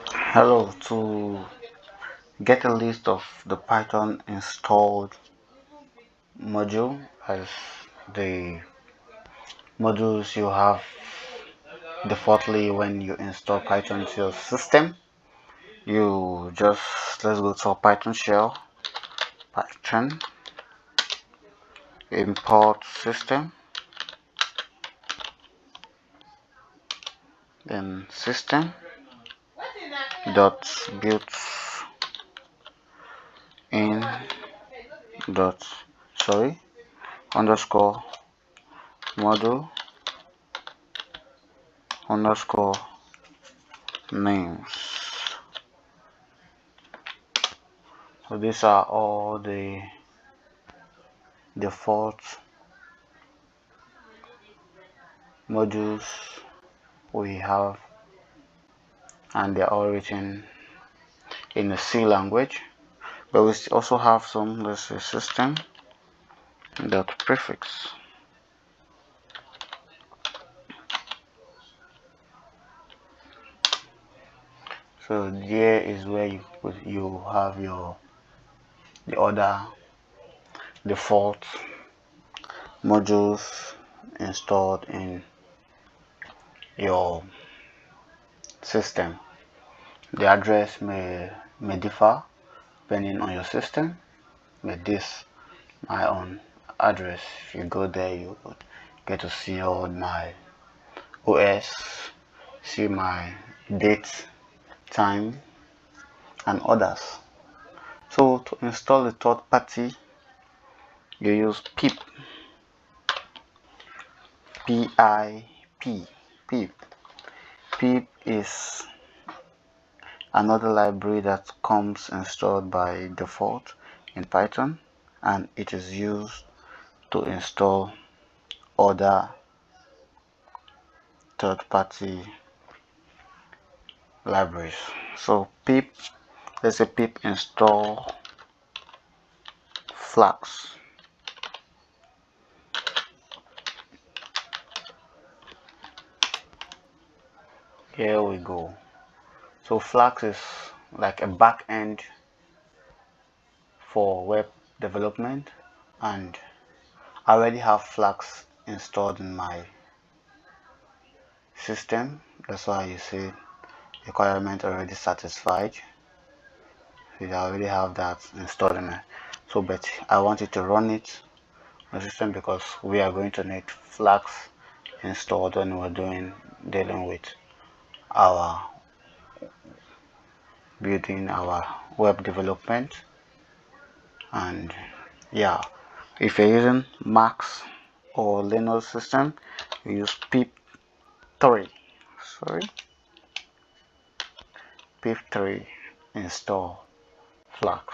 Hello, to get a list of the Python installed module as the modules you have defaultly when you install Python to your system. You just let's go to a Python shell, Python import system, then system dot built in dot underscore module underscore names. So these are all the default modules we have, and they're all written in the C language, but we also have some, let's say, system dot prefix. So here is where you have the other default modules installed in your system. The address may differ depending on your system, but this my own address. If you go there, you would get to see all my OS, see my date, time, and others. So to install a third party, you use pip, P-I-P, pip. Pip is another library that comes installed by default in Python, and it is used to install other third-party libraries. So pip, let's say pip install Flask. Here we go. So Flask is like a back end for web development, and I already have Flask installed in my system. That's why you see requirement already satisfied. So I already have that installed in it. So but I wanted to run it on the system because we are going to need Flask installed when we're dealing with our building our web development. And yeah, if you're using Macs or Linux system, you use pip3 install Flask.